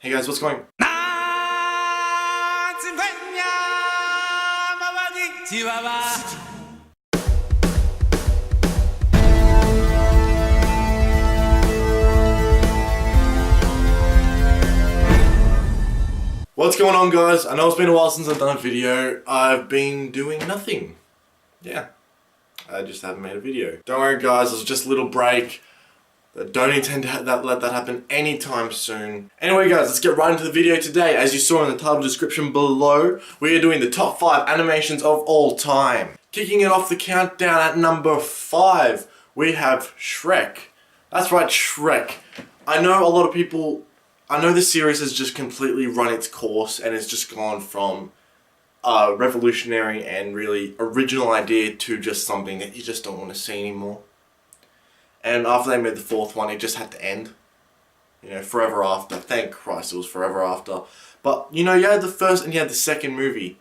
Hey guys, what's going on? What's going on, guys? I know it's been a while since I've done a video. I've been doing nothing. Yeah, I just haven't made a video. Don't worry guys, it was just a little break. I don't intend to let that happen anytime soon. Anyway guys, let's get right into the video today. As you saw in the title description below, we are doing the top 5 animations of all time. Kicking it off the countdown at number 5, we have Shrek. That's right, Shrek. I know a lot of people, I know this series has just completely run its course and it's just gone from a revolutionary and really original idea to just something that you just don't want to see anymore. And after they made the 4th one, it just had to end. You know, Forever After. Thank Christ it was Forever After. But, you know, you had the first and you had the second movie.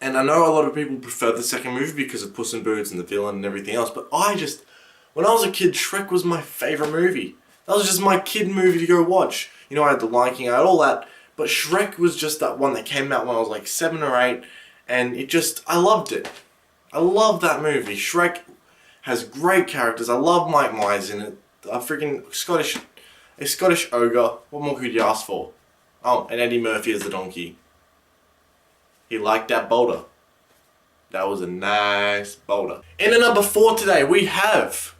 And I know a lot of people prefer the second movie because of Puss in Boots and the villain and everything else. But when I was a kid, Shrek was my favourite movie. That was just my kid movie to go watch. You know, I had The Lion King, I had all that. But Shrek was just that one that came out when I was like 7 or 8. And I loved it. I loved that movie. Shrek has great characters. I love Mike Myers in it. A freaking Scottish ogre. What more could you ask for? Oh, and Eddie Murphy as the donkey. He liked that boulder. That was a nice boulder. In at number 4 today, we have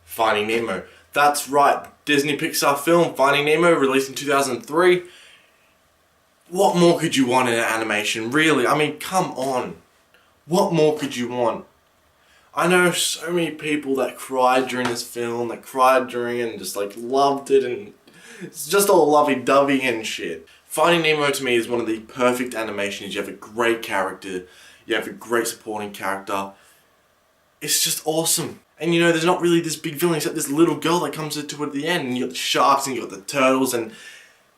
Finding Nemo. That's right, Disney Pixar film Finding Nemo, released in 2003. What more could you want in an animation? Really, I mean, come on. What more could you want? I know so many people that cried during this film, that cried during it and just like loved it, and it's just all lovey-dovey and shit. Finding Nemo to me is one of the perfect animations. You have a great character, you have a great supporting character. It's just awesome. And you know, there's not really this big villain except this little girl that comes into it at the end, and you got the sharks and you got the turtles, and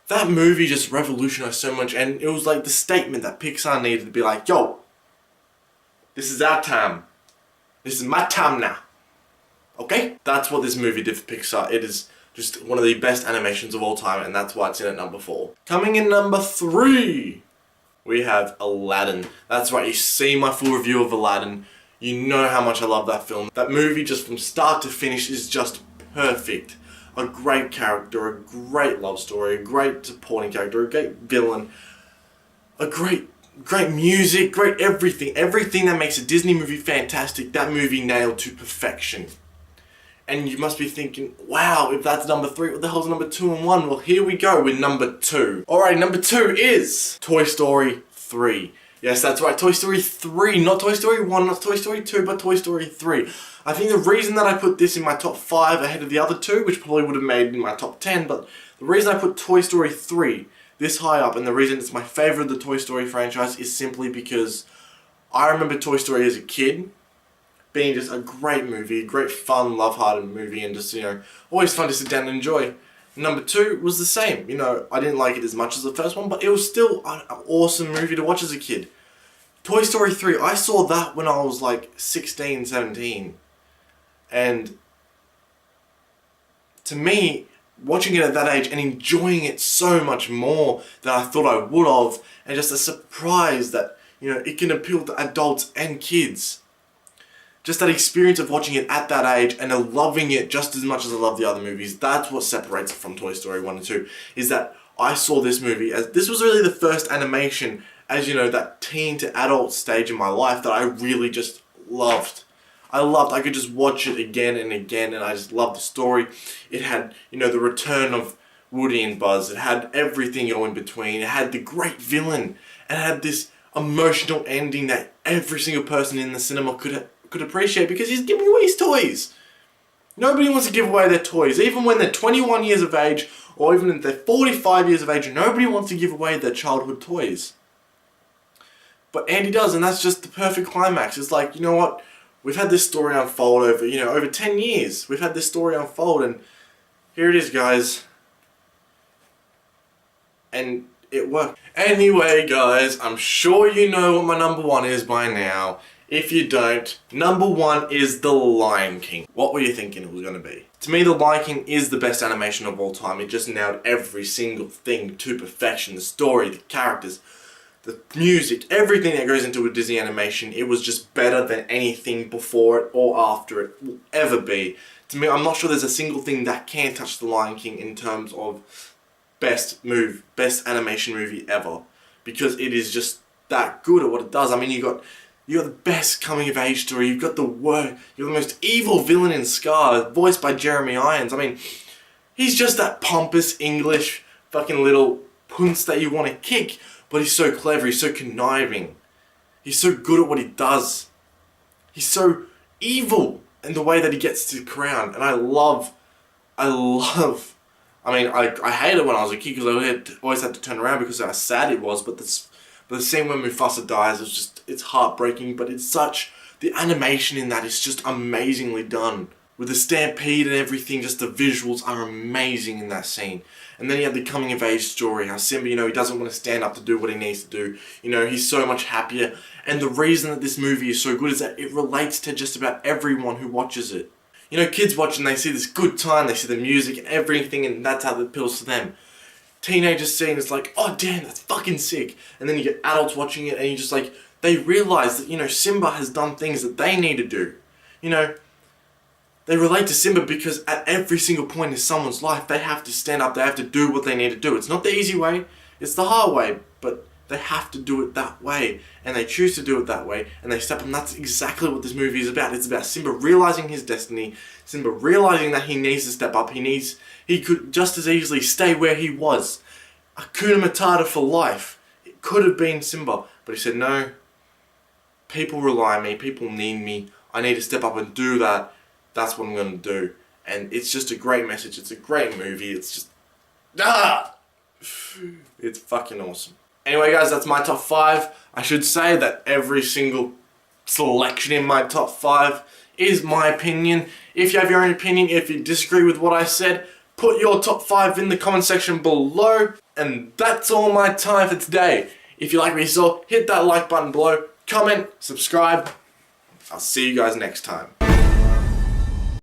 that movie just revolutionized so much. And it was like the statement that Pixar needed to be like, yo, this is our time. This is my time now. Okay? That's what this movie did for Pixar. It is just one of the best animations of all time, and that's why it's in at number 4. Coming in number 3, we have Aladdin. That's right, you see my full review of Aladdin. You know how much I love that film. That movie, just from start to finish, is just perfect. A great character, a great love story, a great supporting character, a great villain, a great music, great everything. Everything that makes a Disney movie fantastic, that movie nailed to perfection. And you must be thinking, wow, if that's number 3, what the hell's number 2 and 1? Well, here we go with number 2. Alright, number 2 is Toy Story 3. Yes, that's right, Toy Story 3. Not Toy Story 1, not Toy Story 2, but Toy Story 3. I think the reason that I put this in my top 5 ahead of the other 2, which probably would have made it in my top 10, but the reason I put Toy Story 3 this high up, and the reason it's my favourite of the Toy Story franchise, is simply because I remember Toy Story as a kid being just a great movie, a great fun, love-hearted movie, and just, you know, always fun to sit down and enjoy. Number 2 was the same. You know, I didn't like it as much as the first one, but it was still an awesome movie to watch as a kid. Toy Story 3, I saw that when I was like 16, 17. And to me, watching it at that age and enjoying it so much more than I thought I would have, and just a surprise that, you know, it can appeal to adults and kids. Just that experience of watching it at that age and loving it just as much as I love the other movies, that's what separates it from Toy Story 1 and 2, is that I saw this movie as, this was really the first animation, as you know, that teen to adult stage in my life that I really just loved. I could just watch it again and again, and I just loved the story. It had, you know, the return of Woody and Buzz. It had everything in between. It had the great villain. And it had this emotional ending that every single person in the cinema could appreciate, because he's giving away his toys. Nobody wants to give away their toys. Even when they're 21 years of age, or even if they're 45 years of age, nobody wants to give away their childhood toys. But Andy does, and that's just the perfect climax. It's like, you know what? We've had this story unfold over 10 years. We've had this story unfold, and here it is, guys. And it worked. Anyway, guys, I'm sure you know what my number 1 is by now. If you don't, number 1 is The Lion King. What were you thinking it was going to be? To me, The Lion King is the best animation of all time. It just nailed every single thing to perfection. The story, the characters, the music, everything that goes into a Disney animation. It was just better than anything before it or after it will ever be. To me, I'm not sure there's a single thing that can touch The Lion King in terms of best animation movie ever. Because it is just that good at what it does. I mean, you got the best coming of age story. You've got the most evil villain in Scar, voiced by Jeremy Irons. I mean, he's just that pompous English fucking little punce that you want to kick, but he's so clever. He's so conniving. He's so good at what he does. He's so evil in the way that he gets to the crown, and I love. I mean, I hated it when I was a kid because I always had to turn around because of how sad it was. But the scene when Mufasa dies is it's heartbreaking. But the animation in that is just amazingly done. With the stampede and everything, just the visuals are amazing in that scene. And then you have the coming of age story, how Simba, he doesn't want to stand up to do what he needs to do. He's so much happier. And the reason that this movie is so good is that it relates to just about everyone who watches it. Kids watching, they see this good time, they see the music and everything, and that's how it appeals to them. Teenagers seeing it's like, oh damn, that's fucking sick. And then you get adults watching it and you just like, they realise that, Simba has done things that they need to do. They relate to Simba because at every single point in someone's life, they have to stand up, they have to do what they need to do. It's not the easy way, it's the hard way, but they have to do it that way. And they choose to do it that way, and they step, and that's exactly what this movie is about. It's about Simba realising his destiny, Simba realising that he needs to step up, he could just as easily stay where he was. Hakuna Matata for life. It could have been Simba, but he said, no, people rely on me, people need me, I need to step up and do that. That's what I'm going to do. And it's just a great message. It's a great movie. It's just... It's fucking awesome. Anyway, guys, that's my top 5. I should say that every single selection in my top 5 is my opinion. If you have your own opinion, if you disagree with what I said, put your top 5 in the comment section below. And that's all my time for today. If you like what you saw, hit that like button below, comment, subscribe. I'll see you guys next time.